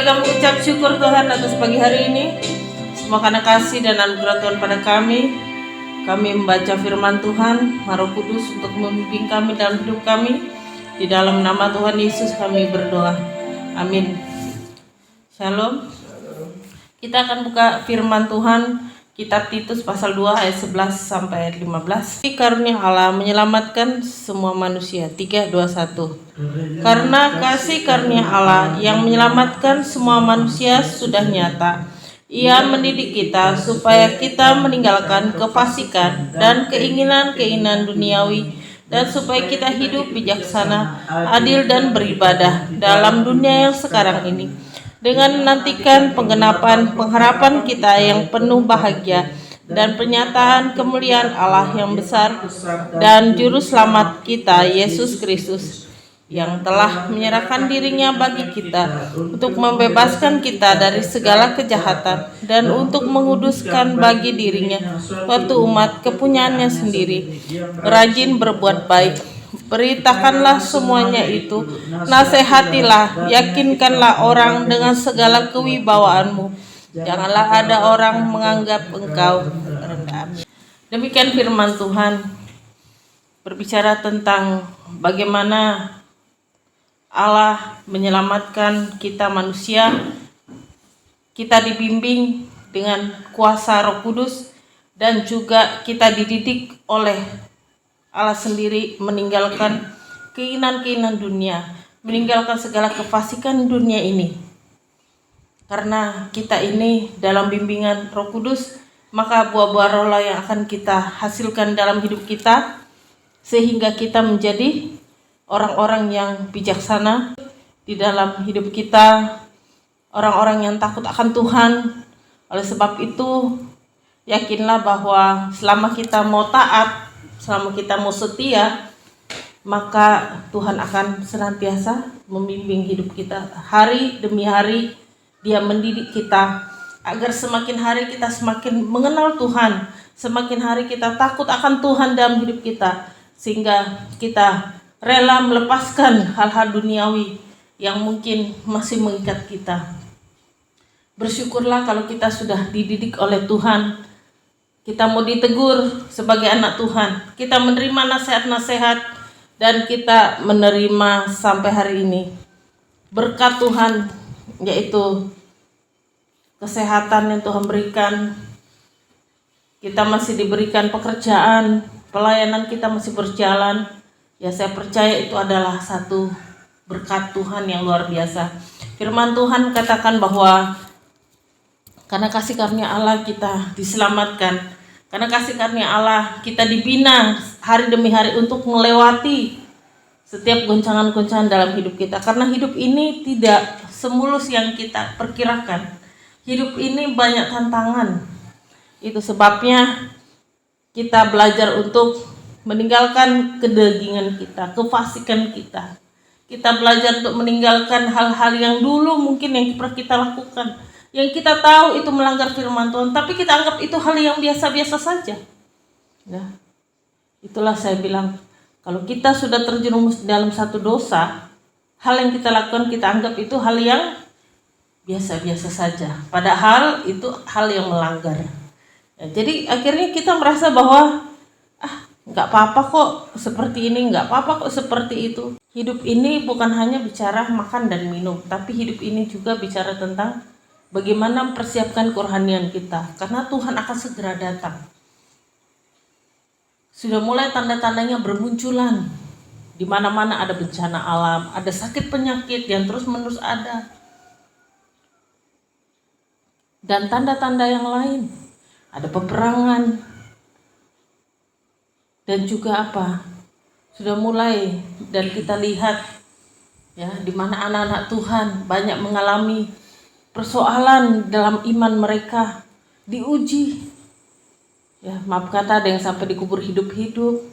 kami ucap syukur Tuhan atas pagi hari ini. Semua karena kasih dan anugerah Tuhan pada kami. Kami membaca firman Tuhan, Roh Kudus untuk membimbing kami dalam hidup kami. Di dalam nama Tuhan Yesus kami berdoa. Amin. Shalom. Kita akan buka firman Tuhan Kitab Titus pasal 2 ayat 11 sampai ayat 15. Karunia Allah menyelamatkan semua manusia. 3, 2, 1. Karena kasih karunia Allah yang menyelamatkan semua manusia sudah nyata. Ia mendidik kita supaya kita meninggalkan kefasikan dan keinginan-keinginan duniawi, dan supaya kita hidup bijaksana, adil dan beribadah dalam dunia yang sekarang ini, dengan menantikan penggenapan pengharapan kita yang penuh bahagia dan penyataan kemuliaan Allah yang besar dan juru selamat kita Yesus Kristus, yang telah menyerahkan dirinya bagi kita untuk membebaskan kita dari segala kejahatan dan untuk menguduskan bagi dirinya suatu umat kepunyaannya sendiri, rajin berbuat baik. Beritakanlah semuanya itu, nasihatilah, yakinkanlah orang dengan segala kewibawaanmu. Janganlah ada orang menganggap engkau rendah. Demikian firman Tuhan berbicara tentang bagaimana Allah menyelamatkan kita manusia. Kita dibimbing dengan kuasa Roh Kudus dan juga kita dididik oleh Allah sendiri, meninggalkan keinginan-keinginan dunia, meninggalkan segala kefasikan dunia ini. Karena kita ini dalam bimbingan Roh Kudus, maka buah-buah roh lah yang akan kita hasilkan dalam hidup kita, sehingga kita menjadi orang-orang yang bijaksana di dalam hidup kita, orang-orang yang takut akan Tuhan. Oleh sebab itu, yakinlah bahwa selama kita mau taat, selama kita mau setia, maka Tuhan akan senantiasa membimbing hidup kita. Hari demi hari Dia mendidik kita agar semakin hari kita semakin mengenal Tuhan, semakin hari kita takut akan Tuhan dalam hidup kita, sehingga kita rela melepaskan hal-hal duniawi yang mungkin masih mengikat kita. Bersyukurlah kalau kita sudah dididik oleh Tuhan. Kita mau ditegur sebagai anak Tuhan, kita menerima nasihat-nasihat, dan kita menerima sampai hari ini berkat Tuhan, yaitu kesehatan yang Tuhan berikan. Kita masih diberikan pekerjaan, pelayanan kita masih berjalan. Ya, saya percaya itu adalah satu berkat Tuhan yang luar biasa. Firman Tuhan katakan bahwa karena kasih karunia Allah kita diselamatkan. Karena kasih karunia Allah kita dibina hari demi hari untuk melewati setiap goncangan-goncangan dalam hidup kita. Karena hidup ini tidak semulus yang kita perkirakan. Hidup ini banyak tantangan. Itu sebabnya kita belajar untuk meninggalkan kedagingan kita, kefasikan kita. Kita belajar untuk meninggalkan hal-hal yang dulu mungkin yang pernah kita lakukan, yang kita tahu itu melanggar firman Tuhan, tapi kita anggap itu hal yang biasa-biasa saja. Ya, itulah saya bilang, kalau kita sudah terjerumus dalam satu dosa, hal yang kita lakukan kita anggap itu hal yang biasa-biasa saja, padahal itu hal yang melanggar. Ya, jadi akhirnya kita merasa bahwa nggak apa-apa kok seperti ini, nggak apa-apa kok seperti itu. Hidup ini bukan hanya bicara makan dan minum, tapi hidup ini juga bicara tentang bagaimana mempersiapkan kerohanian kita, karena Tuhan akan segera datang. Sudah mulai tanda-tandanya bermunculan. Di mana-mana ada bencana alam, ada sakit penyakit yang terus-menerus ada. Dan tanda-tanda yang lain, ada peperangan. Dan juga sudah mulai dan kita lihat ya, di mana anak-anak Tuhan banyak mengalami persoalan dalam iman mereka, diuji. Ya, maaf kata, ada yang sampai dikubur hidup-hidup,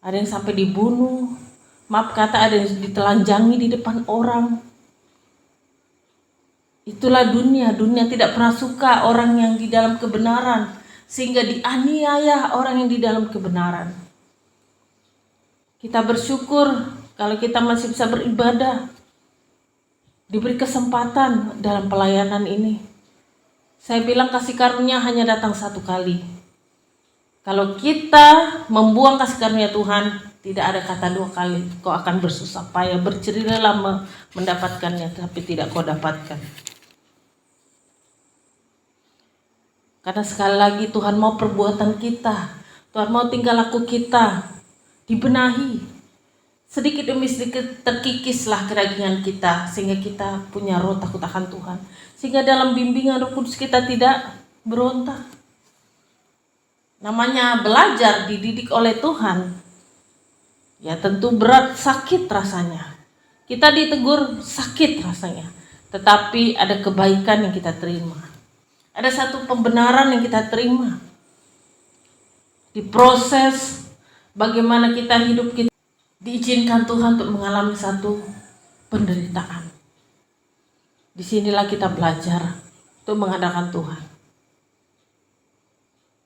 ada yang sampai dibunuh, maaf kata, ada yang ditelanjangi di depan orang. Itulah dunia tidak pernah suka orang yang di dalam kebenaran, sehingga dianiaya orang yang di dalam kebenaran. Kita bersyukur kalau kita masih bisa beribadah. diberi kesempatan dalam pelayanan ini. Saya bilang kasih karunia hanya datang satu kali. Kalau kita membuang kasih karunia Tuhan, tidak ada kata dua kali. Kau akan bersusah payah, berjerih lelah mendapatkannya, tapi tidak kau dapatkan. Karena sekali lagi Tuhan mau perbuatan kita, Tuhan mau tingkah laku kita dibenahi. Sedikit demi sedikit terkikislah keraguan kita, sehingga kita punya roh takut akan Tuhan. Sehingga dalam bimbingan Roh Kudus kita tidak berontak. Namanya belajar, dididik oleh Tuhan, ya tentu berat, sakit rasanya. Kita ditegur, sakit rasanya. Tetapi ada kebaikan yang kita terima. Ada satu pembenaran yang kita terima. Diproses bagaimana kita hidup, kita diizinkan Tuhan untuk mengalami satu penderitaan. Disinilah kita belajar untuk mengandalkan Tuhan.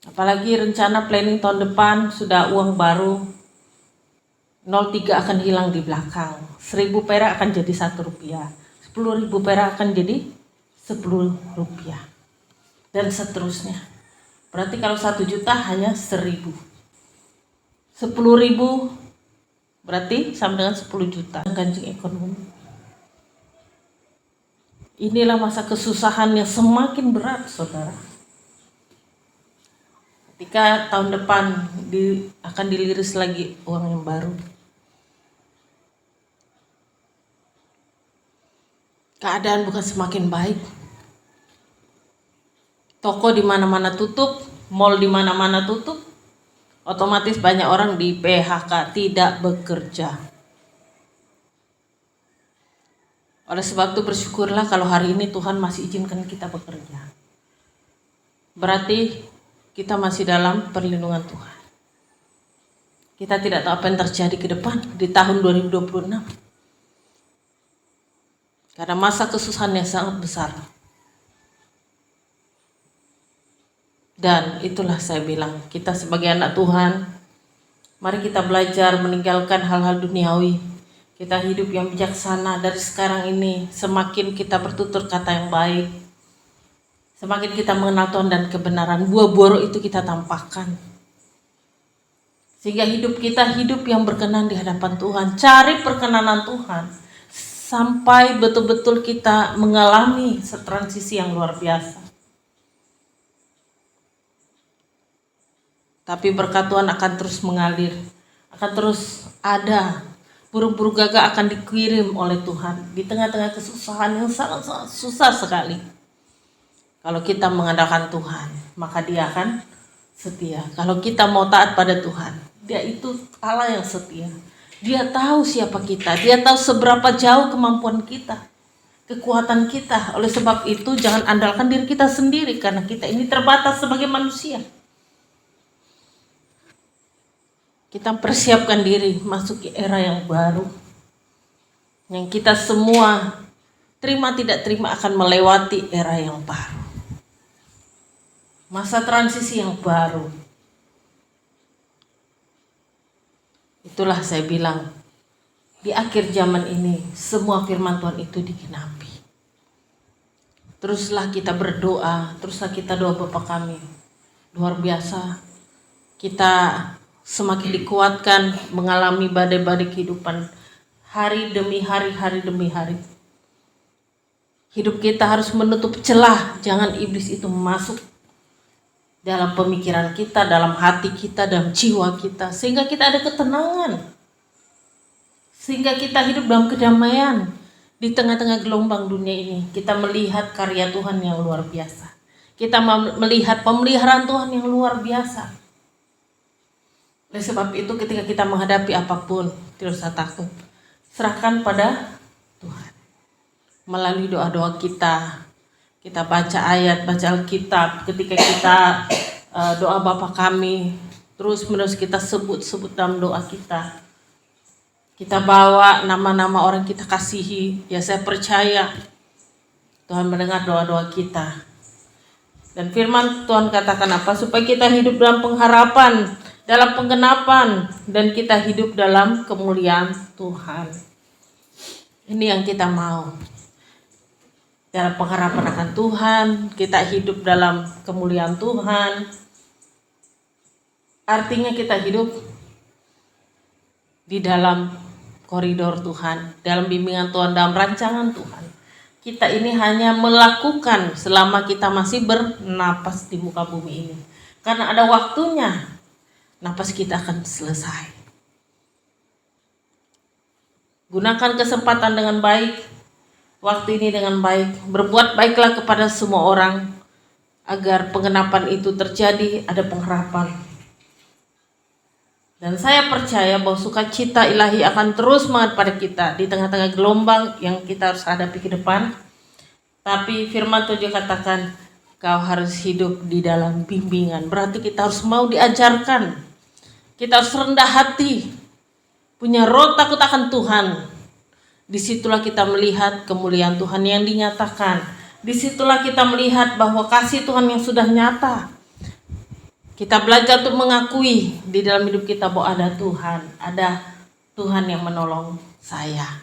Apalagi rencana planning tahun depan sudah uang baru. 03 akan hilang di belakang. 1.000 perak akan jadi 1 rupiah. 10.000 perak akan jadi 10 rupiah. Dan seterusnya. Berarti kalau 1 juta hanya 1.000. 10.000 berarti sama dengan 10 juta. Ganjing ekonomi. Inilah masa kesusahan yang semakin berat, saudara. Ketika tahun depan akan diliris lagi uang yang baru. Keadaan bukan semakin baik. Toko di mana-mana tutup, mall di mana-mana tutup. Otomatis banyak orang di PHK, tidak bekerja. Oleh sebab itu bersyukurlah kalau hari ini Tuhan masih izinkan kita bekerja. Berarti kita masih dalam perlindungan Tuhan. Kita tidak tahu apa yang terjadi ke depan di tahun 2026. Karena masa kesusahan yang sangat besar. Dan itulah saya bilang, kita sebagai anak Tuhan, mari kita belajar meninggalkan hal-hal duniawi. Kita hidup yang bijaksana dari sekarang ini. Semakin kita bertutur kata yang baik, semakin kita mengenal Tuhan dan kebenaran, buah-buah roh itu kita tampakkan. Sehingga hidup kita hidup yang berkenan di hadapan Tuhan. Cari perkenanan Tuhan sampai betul-betul kita mengalami transisi yang luar biasa. Tapi berkat Tuhan akan terus mengalir, akan terus ada. Burung-burung gagak akan dikirim oleh Tuhan di tengah-tengah kesusahan yang sangat susah sekali. Kalau kita mengandalkan Tuhan, maka Dia akan setia. Kalau kita mau taat pada Tuhan, Dia itu Allah yang setia. Dia tahu siapa kita, Dia tahu seberapa jauh kemampuan kita, kekuatan kita. Oleh sebab itu jangan andalkan diri kita sendiri, karena kita ini terbatas sebagai manusia. Kita persiapkan diri masuk ke era yang baru, yang kita semua terima tidak terima akan melewati era yang baru, masa transisi yang baru. Itulah saya bilang, di akhir zaman ini semua firman Tuhan itu digenapi. Teruslah kita berdoa, teruslah kita doa Bapa kami. Luar biasa, kita semakin dikuatkan mengalami badai-badai kehidupan hari demi hari, hari demi hari. Hidup kita harus menutup celah, jangan iblis itu masuk dalam pemikiran kita, dalam hati kita, dalam jiwa kita, sehingga kita ada ketenangan, sehingga kita hidup dalam kedamaian di tengah-tengah gelombang dunia ini. Kita melihat karya Tuhan yang luar biasa, kita melihat pemeliharaan Tuhan yang luar biasa. Oleh sebab itu ketika kita menghadapi apapun, tidak usah takut. Serahkan pada Tuhan. Melalui doa-doa kita baca ayat, baca Alkitab. Ketika kita doa Bapa kami, terus menerus kita sebut dalam doa kita. Kita bawa nama-nama orang kita kasihi. Ya saya percaya Tuhan mendengar doa-doa kita. Dan firman Tuhan katakan apa? Supaya kita hidup dalam pengharapan, dalam penggenapan, dan kita hidup dalam kemuliaan Tuhan. Ini yang kita mau. dalam pengharapan akan Tuhan, kita hidup dalam kemuliaan Tuhan. Artinya kita hidup di dalam koridor Tuhan, dalam bimbingan Tuhan, dalam rancangan Tuhan. Kita ini hanya melakukan selama kita masih bernapas di muka bumi ini. Karena ada waktunya, napas kita akan selesai. Gunakan kesempatan dengan baik, waktu ini dengan baik. Berbuat baiklah kepada semua orang, agar penggenapan itu terjadi, ada pengharapan. Dan saya percaya bahwa sukacita ilahi akan terus mengalir pada kita di tengah-tengah gelombang yang kita harus hadapi ke depan. Tapi firman Tuhan juga katakan, kau harus hidup di dalam bimbingan. Berarti kita harus mau diajarkan. Kita harus rendah hati, punya roh takut akan Tuhan. Disitulah kita melihat kemuliaan Tuhan yang dinyatakan. Disitulah kita melihat bahwa kasih Tuhan yang sudah nyata. Kita belajar untuk mengakui di dalam hidup kita bahwa ada Tuhan yang menolong saya.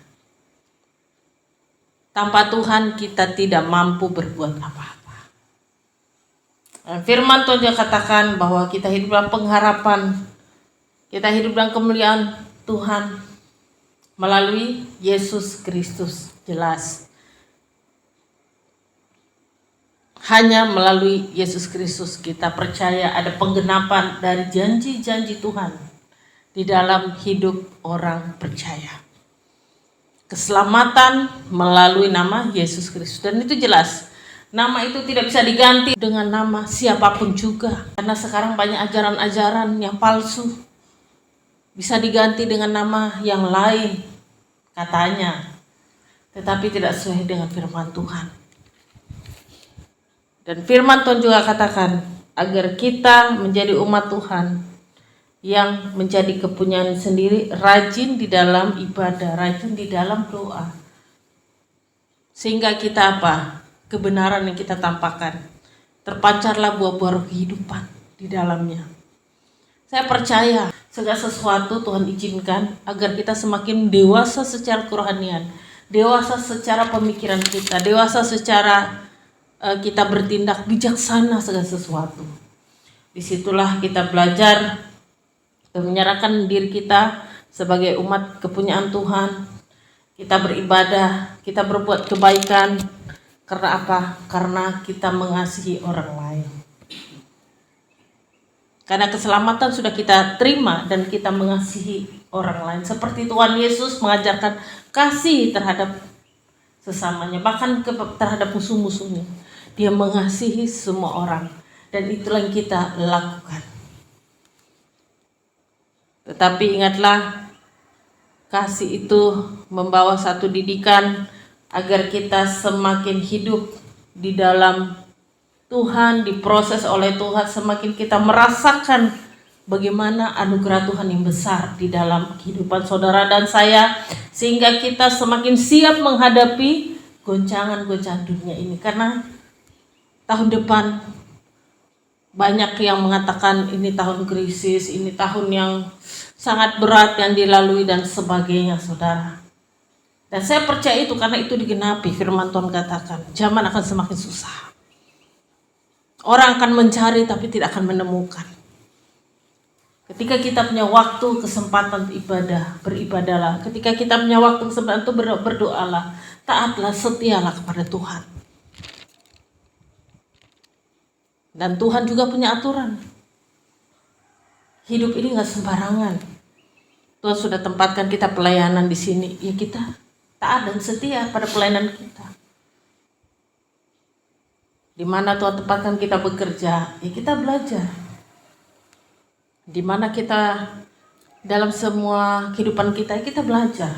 Tanpa Tuhan kita tidak mampu berbuat apa-apa. Firman Tuhan juga katakan bahwa kita hidup dalam pengharapan, kita hidup dalam kemuliaan Tuhan melalui Yesus Kristus. Jelas, hanya melalui Yesus Kristus kita percaya ada penggenapan dari janji-janji Tuhan di dalam hidup orang percaya. Keselamatan melalui nama Yesus Kristus. Dan itu jelas, nama itu tidak bisa diganti dengan nama siapapun juga. Karena sekarang banyak ajaran-ajaran yang palsu. Bisa diganti dengan nama yang lain katanya, tetapi tidak sesuai dengan firman Tuhan. Dan firman Tuhan juga katakan agar kita menjadi umat Tuhan yang menjadi kepunyaan sendiri, rajin di dalam ibadah, rajin di dalam doa. Sehingga kita kebenaran yang kita tampakkan, terpancarlah buah-buah kehidupan di dalamnya. Saya percaya segala sesuatu Tuhan izinkan agar kita semakin dewasa secara kerohanian, dewasa secara pemikiran kita, dewasa secara kita bertindak bijaksana segala sesuatu. Disitulah kita belajar menyerahkan diri kita sebagai umat kepunyaan Tuhan. Kita beribadah, kita berbuat kebaikan. Karena apa? Karena kita mengasihi orang lain. Karena keselamatan sudah kita terima dan kita mengasihi orang lain. Seperti Tuhan Yesus mengajarkan kasih terhadap sesamanya, bahkan terhadap musuh-musuhnya. Dia mengasihi semua orang, dan itulah yang kita lakukan. Tetapi ingatlah, kasih itu membawa satu didikan agar kita semakin hidup di dalam Tuhan, diproses oleh Tuhan, semakin kita merasakan bagaimana anugerah Tuhan yang besar di dalam kehidupan saudara dan saya, sehingga kita semakin siap menghadapi goncangan-goncangan dunia ini. Karena tahun depan banyak yang mengatakan ini tahun krisis, ini tahun yang sangat berat yang dilalui dan sebagainya, saudara. Dan saya percaya itu karena itu digenapi firman Tuhan katakan, zaman akan semakin susah. Orang akan mencari tapi tidak akan menemukan. Ketika kita punya waktu, kesempatan untuk ibadah, beribadahlah. Ketika kita punya waktu, kesempatan untuk berdoalah. Taatlah, setialah kepada Tuhan. Dan Tuhan juga punya aturan. Hidup ini gak sembarangan. Tuhan sudah tempatkan kita pelayanan di sini. Ya kita taat dan setia pada pelayanan kita. Di mana Tuhan tempatkan kita bekerja, ya kita belajar. Di mana kita dalam semua kehidupan kita, ya kita belajar.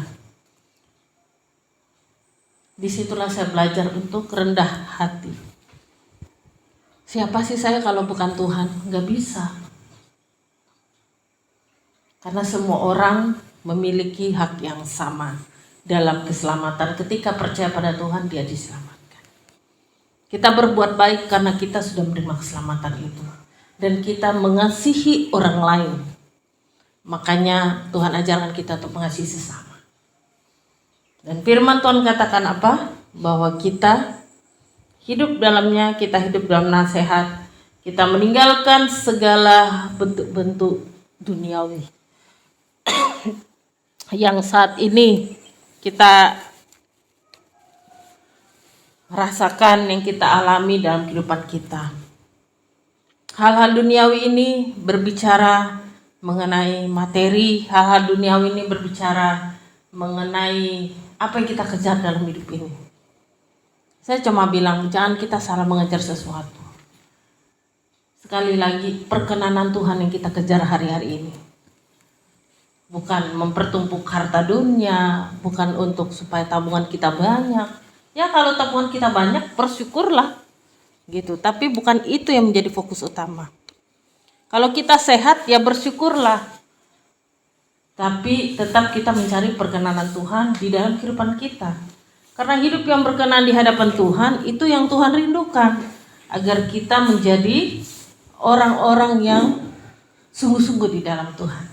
Disitulah saya belajar untuk rendah hati. Siapa sih saya kalau bukan Tuhan? Gak bisa. Karena semua orang memiliki hak yang sama dalam keselamatan. Ketika percaya pada Tuhan, dia diselamatkan. Kita berbuat baik karena kita sudah menerima keselamatan itu. Dan kita mengasihi orang lain. Makanya Tuhan ajarkan kita untuk mengasihi sesama. Dan firman Tuhan katakan apa? Bahwa kita hidup dalamnya, kita hidup dalam nasihat, kita meninggalkan segala bentuk-bentuk duniawi yang saat ini kita rasakan, yang kita alami dalam kehidupan kita. Hal-hal duniawi ini berbicara mengenai materi, hal-hal duniawi ini berbicara mengenai apa yang kita kejar dalam hidup ini. Saya cuma bilang, jangan kita salah mengejar sesuatu. Sekali lagi, perkenanan Tuhan yang kita kejar hari-hari ini. Bukan mempertumpuk harta dunia, bukan untuk supaya tabungan kita banyak. Ya kalau tabungan kita banyak, bersyukurlah. Gitu. Tapi bukan itu yang menjadi fokus utama. Kalau kita sehat, ya bersyukurlah. Tapi tetap kita mencari perkenanan Tuhan di dalam kehidupan kita. Karena hidup yang berkenan di hadapan Tuhan, itu yang Tuhan rindukan. Agar kita menjadi orang-orang yang sungguh-sungguh di dalam Tuhan.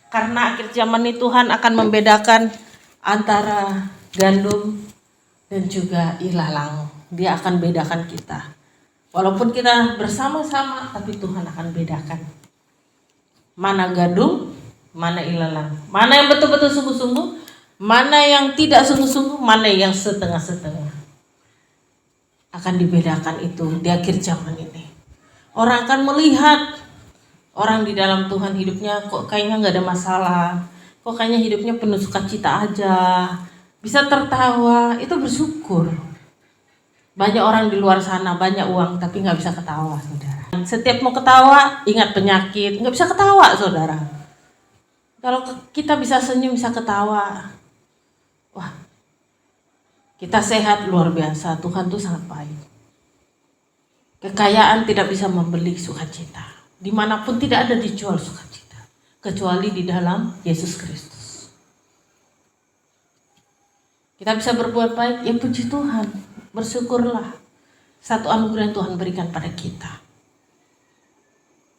Karena akhir zaman ini Tuhan akan membedakan antara gandum dan juga ilalang. Dia akan bedakan kita. Walaupun kita bersama-sama, tapi Tuhan akan bedakan. Mana gandum, mana ilalang. Mana yang betul-betul sungguh-sungguh, mana yang tidak sungguh-sungguh, mana yang setengah-setengah. Akan dibedakan itu di akhir zaman ini. Orang akan melihat orang di dalam Tuhan hidupnya kok kayaknya gak ada masalah. Kok kayaknya hidupnya penuh sukacita aja. Bisa tertawa, itu bersyukur. Banyak orang di luar sana, banyak uang tapi gak bisa ketawa, saudara. Setiap mau ketawa, ingat penyakit, gak bisa ketawa, saudara. Kalau kita bisa senyum, bisa ketawa, wah, kita sehat luar biasa. Tuhan tuh sangat baik. Kekayaan tidak bisa membeli sukacita. Dimanapun tidak ada dijual sukacita kecuali di dalam Yesus Kristus. Kita bisa berbuat baik, ya puji Tuhan, bersyukurlah. Satu anugerah yang Tuhan berikan pada kita.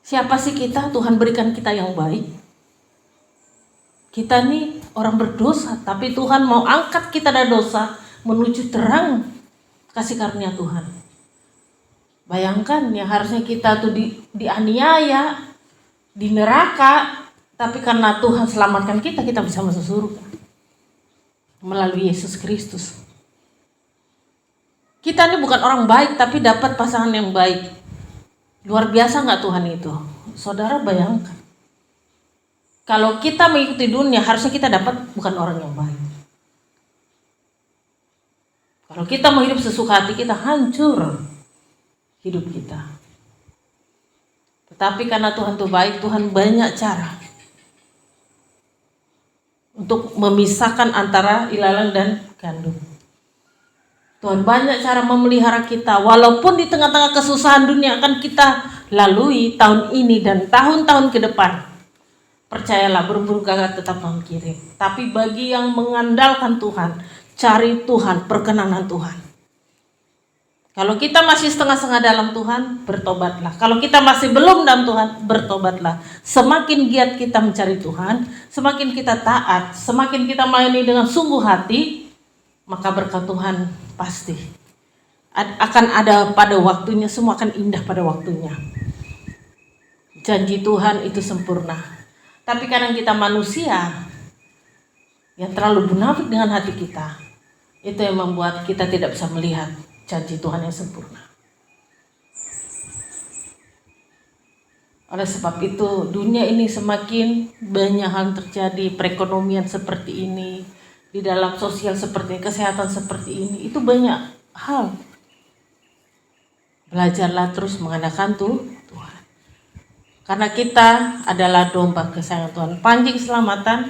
Siapa sih kita? Tuhan berikan kita yang baik. Kita nih orang berdosa, tapi Tuhan mau angkat kita dari dosa menuju terang kasih karunia Tuhan. Bayangkan yang harusnya kita tuh dianiaya, di neraka, tapi karena Tuhan selamatkan kita, kita bisa masuk surga melalui Yesus Kristus. Kita ini bukan orang baik, tapi dapat pasangan yang baik. Luar biasa nggak Tuhan itu? Saudara bayangkan. Kalau kita mengikuti dunia, harusnya kita dapat bukan orang yang baik. Kalau kita mau hidup sesuka hati, kita hancur hidup kita. Tetapi karena Tuhan itu baik, Tuhan banyak cara untuk memisahkan antara ilalang dan gandum. Tuhan banyak cara memelihara kita, walaupun di tengah-tengah kesusahan dunia akan kita lalui tahun ini dan tahun-tahun ke depan. Percayalah, burung-burung gagak tetap Tuhan kirim. Tapi bagi yang mengandalkan Tuhan, cari Tuhan, perkenanan Tuhan. Kalau kita masih setengah-setengah dalam Tuhan, bertobatlah. Kalau kita masih belum dalam Tuhan, bertobatlah. Semakin giat kita mencari Tuhan, semakin kita taat, semakin kita melayani dengan sungguh hati, maka berkat Tuhan pasti akan ada pada waktunya, semua akan indah pada waktunya. Janji Tuhan itu sempurna. Tapi kadang kita manusia yang terlalu munafik dengan hati kita, itu yang membuat kita tidak bisa melihat janji Tuhan yang sempurna. Oleh sebab itu, dunia ini semakin banyak hal terjadi, perekonomian seperti ini, di dalam sosial seperti ini, kesehatan seperti ini, itu banyak hal. Belajarlah terus mengandalkan Tuhan. Karena kita adalah domba kesayangan Tuhan. Panji keselamatan,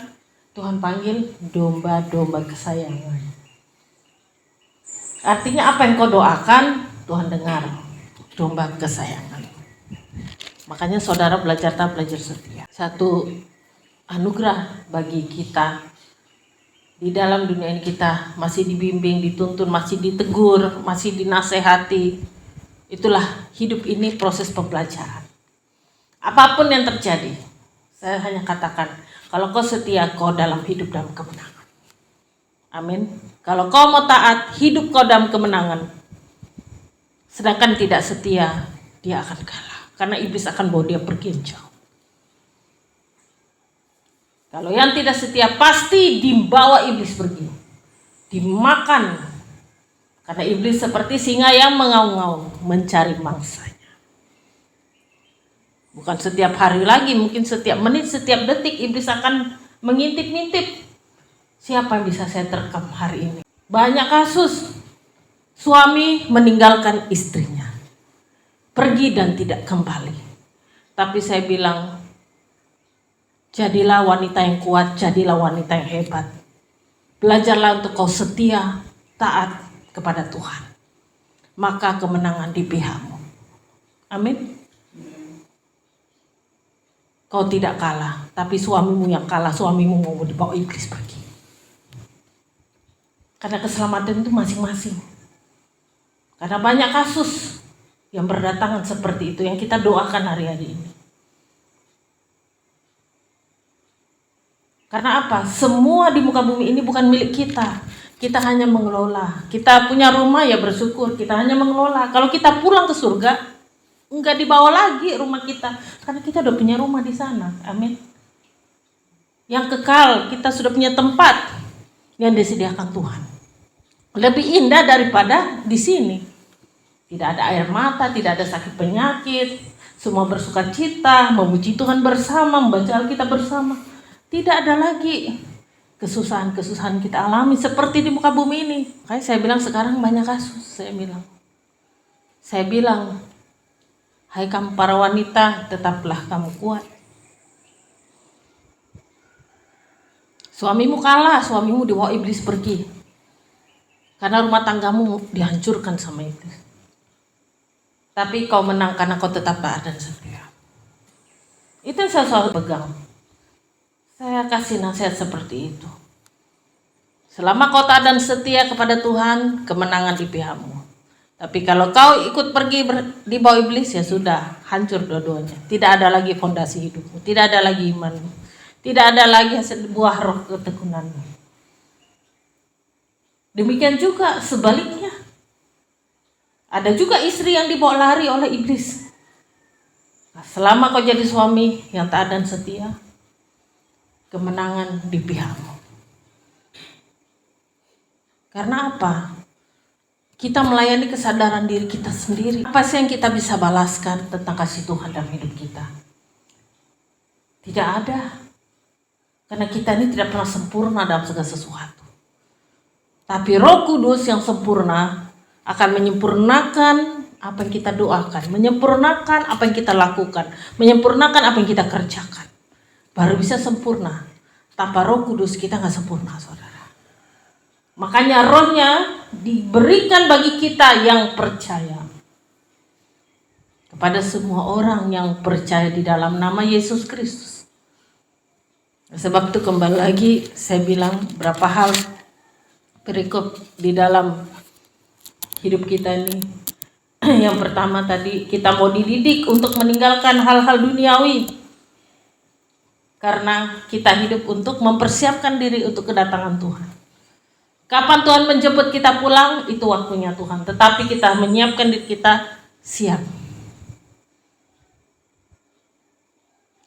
Tuhan panggil domba-domba kesayangan. Artinya apa yang kau doakan, Tuhan dengar. Domba kesayangan. Makanya saudara belajar taat, belajar setia. Satu anugerah bagi kita. Di dalam dunia ini kita masih dibimbing, dituntun, masih ditegur, masih dinasehati. Itulah hidup ini, proses pembelajaran. Apapun yang terjadi, saya hanya katakan, kalau kau setia, kau dalam hidup dalam kemenangan. Amin. Kalau kau mau taat, hidup kau dalam kemenangan. Sedangkan tidak setia, dia akan kalah. Karena iblis akan bawa dia pergi jauh. Kalau yang tidak setia pasti dibawa iblis pergi. Dimakan. Karena iblis seperti singa yang mengaum-ngaum mencari mangsanya. Bukan setiap hari lagi, mungkin setiap menit, setiap detik iblis akan mengintip-ngintip. Siapa yang bisa saya terkam hari ini? Banyak kasus suami meninggalkan istrinya, pergi dan tidak kembali. Tapi saya bilang, jadilah wanita yang kuat, jadilah wanita yang hebat. Belajarlah untuk kau setia, taat kepada Tuhan. Maka kemenangan di pihakmu. Amin. Kau tidak kalah, tapi suamimu yang kalah. Suamimu mau dibawa iblis pergi. Karena keselamatan itu masing-masing. Karena banyak kasus yang berdatangan seperti itu yang kita doakan hari-hari ini. Karena apa? Semua di muka bumi ini bukan milik kita. Kita hanya mengelola. Kita punya rumah ya bersyukur. Kita hanya mengelola. Kalau kita pulang ke surga, enggak dibawa lagi rumah kita. Karena kita udah punya rumah di sana. Amin. Yang kekal, kita sudah punya tempat yang disediakan Tuhan. Lebih indah daripada di sini. Tidak ada air mata, tidak ada sakit penyakit. Semua bersuka cita, memuji Tuhan bersama, membaca Alkitab bersama. Tidak ada lagi kesusahan-kesusahan kita alami seperti di muka bumi ini. Makanya saya bilang sekarang banyak kasus. Saya bilang, hai kamu para wanita, tetaplah kamu kuat. Suamimu kalah, suamimu dibawa iblis pergi. Karena rumah tanggamu dihancurkan sama iblis. Tapi kau menang karena kau tetap taat dan setia. Itu yang saya selalu pegang. Saya kasih nasihat seperti itu. Selama kau taat dan setia kepada Tuhan, kemenangan di pihakmu. Tapi kalau kau ikut pergi di bawah iblis, ya sudah, hancur dua-duanya. Tidak ada lagi fondasi hidupmu, tidak ada lagi imanmu, tidak ada lagi hasil buah roh ketekunanmu. Demikian juga sebaliknya. Ada juga istri yang dibawa lari oleh iblis. Nah, selama kau jadi suami yang taat dan setia, kemenangan di pihakmu. Karena apa? Kita melayani kesadaran diri kita sendiri. Apa sih yang kita bisa balaskan tentang kasih Tuhan dalam hidup kita? Tidak ada. Karena kita ini tidak pernah sempurna dalam segala sesuatu. Tapi Roh Kudus yang sempurna akan menyempurnakan apa yang kita doakan, menyempurnakan apa yang kita lakukan, menyempurnakan apa yang kita kerjakan. Baru bisa sempurna. Tanpa Roh Kudus kita nggak sempurna, saudara. Makanya rohnya diberikan bagi kita yang percaya. Kepada semua orang yang percaya di dalam nama Yesus Kristus. Sebab itu kembali lagi saya bilang berapa hal perikop di dalam hidup kita ini. Yang pertama tadi, kita mau dididik untuk meninggalkan hal-hal duniawi. Karena kita hidup untuk mempersiapkan diri untuk kedatangan Tuhan. Kapan Tuhan menjemput kita pulang, itu waktunya Tuhan. Tetapi kita menyiapkan diri kita siap.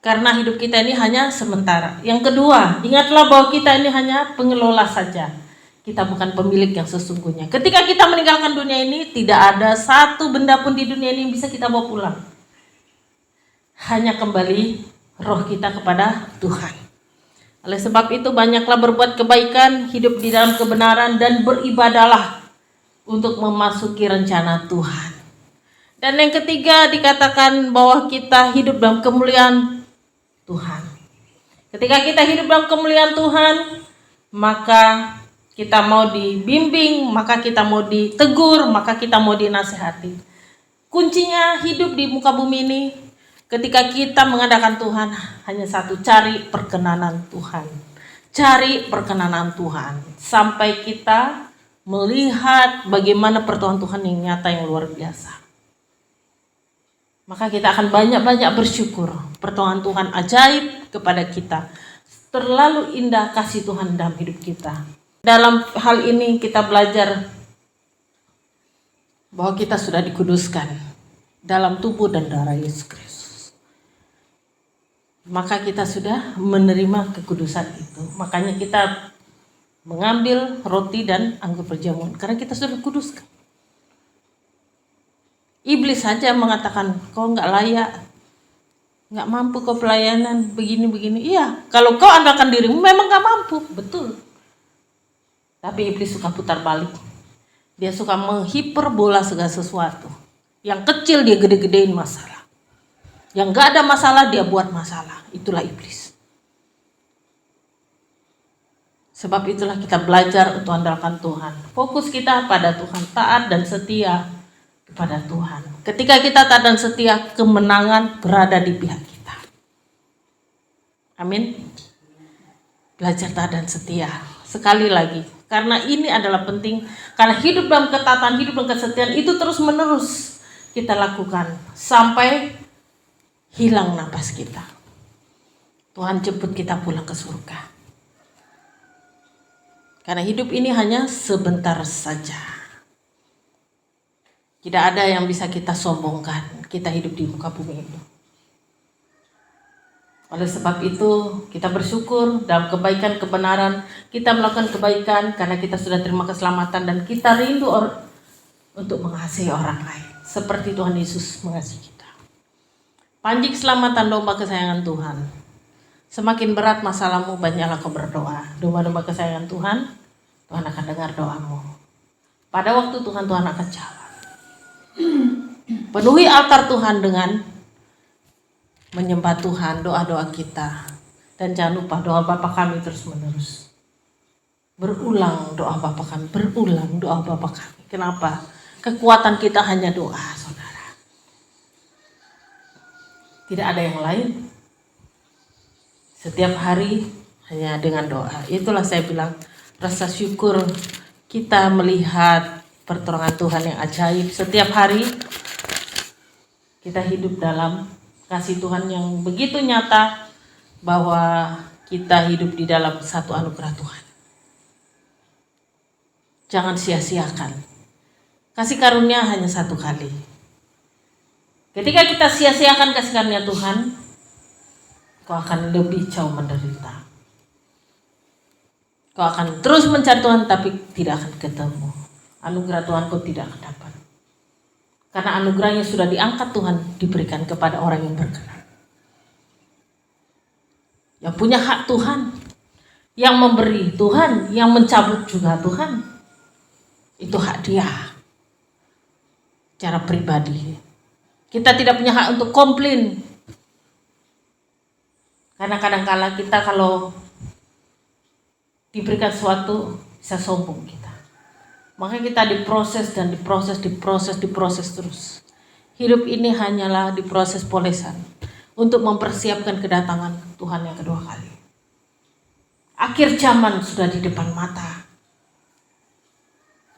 Karena hidup kita ini hanya sementara. Yang kedua, ingatlah bahwa kita ini hanya pengelola saja. Kita bukan pemilik yang sesungguhnya. Ketika kita meninggalkan dunia ini, tidak ada satu benda pun di dunia ini yang bisa kita bawa pulang. Hanya kembali roh kita kepada Tuhan. Oleh sebab itu banyaklah berbuat kebaikan, hidup di dalam kebenaran, dan beribadahlah untuk memasuki rencana Tuhan. Dan yang ketiga dikatakan bahwa kita hidup dalam kemuliaan Tuhan. Ketika kita hidup dalam kemuliaan Tuhan, maka kita mau dibimbing, maka kita mau ditegur, maka kita mau dinasihati. Kuncinya hidup di muka bumi ini, ketika kita mengadakan Tuhan, hanya satu, cari perkenanan Tuhan. Cari perkenanan Tuhan. Sampai kita melihat bagaimana pertolongan Tuhan yang nyata, yang luar biasa. Maka kita akan banyak-banyak bersyukur. Pertolongan Tuhan ajaib kepada kita. Terlalu indah kasih Tuhan dalam hidup kita. Dalam hal ini kita belajar bahwa kita sudah dikuduskan dalam tubuh dan darah Yesus Kristus. Maka kita sudah menerima kekudusan itu. Makanya kita mengambil roti dan anggur perjamuan karena kita sudah dikuduskan. Iblis saja mengatakan kau nggak layak, nggak mampu kau pelayanan begini-begini. Iya, kalau kau andalkan dirimu memang nggak mampu, betul. Tapi iblis suka putar balik. Dia suka menghiperbola segala sesuatu. Yang kecil dia gede-gedein masalah. Yang nggak ada masalah dia buat masalah. Itulah iblis. Sebab itulah kita belajar untuk andalkan Tuhan. Fokus kita pada Tuhan, taat dan setia kepada Tuhan. Ketika kita taat dan setia, kemenangan berada di pihak kita. Amin. Belajar taat dan setia. Sekali lagi, karena ini adalah penting. Karena hidup dalam ketaatan, hidup dalam kesetiaan itu terus menerus kita lakukan sampai hilang napas kita. Tuhan jemput kita pulang ke surga. Karena hidup ini hanya sebentar saja. Tidak ada yang bisa kita sombongkan. Kita hidup di muka bumi ini. Oleh sebab itu kita bersyukur dalam kebaikan kebenaran. Kita melakukan kebaikan karena kita sudah terima keselamatan. Dan kita rindu untuk mengasihi orang lain. Seperti Tuhan Yesus mengasihi kita. Panji keselamatan domba kesayangan Tuhan. Semakin berat masalahmu, banyaklah kau berdoa. Domba-domba kesayangan Tuhan, Tuhan akan dengar doamu. Pada waktu Tuhan akan jawab. Penuhi altar Tuhan dengan menyembah Tuhan, doa-doa kita. Dan jangan lupa doa Bapa kami terus menerus. Berulang doa Bapa kami, berulang doa Bapa kami. Kenapa? Kekuatan kita hanya doa, saudara. Tidak ada yang lain. Setiap hari hanya dengan doa. Itulah saya bilang rasa syukur kita melihat pertolongan Tuhan yang ajaib. Setiap hari kita hidup dalam kasih Tuhan yang begitu nyata bahwa kita hidup di dalam satu anugerah Tuhan. Jangan sia-siakan. Kasih karunia hanya satu kali. Ketika kita sia-siakan kasih karunia Tuhan, kau akan lebih jauh menderita. Kau akan terus mencari Tuhan tapi tidak akan ketemu. Anugerah Tuhan kau tidak akan dapat. Karena anugerahnya sudah diangkat Tuhan, diberikan kepada orang yang berkenan. Yang punya hak Tuhan. Yang memberi Tuhan, yang mencabut juga Tuhan. Itu hak dia. Secara pribadi. Kita tidak punya hak untuk komplain. Karena kadang-kala kita kalau diberikan sesuatu bisa sombong kita. Makanya kita diproses dan diproses terus. Hidup ini hanyalah diproses polesan untuk mempersiapkan kedatangan Tuhan yang kedua kali. Akhir zaman sudah di depan mata.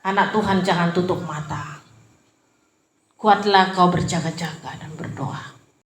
Anak Tuhan jangan tutup mata. Kuatlah kau berjaga-jaga dan berdoa.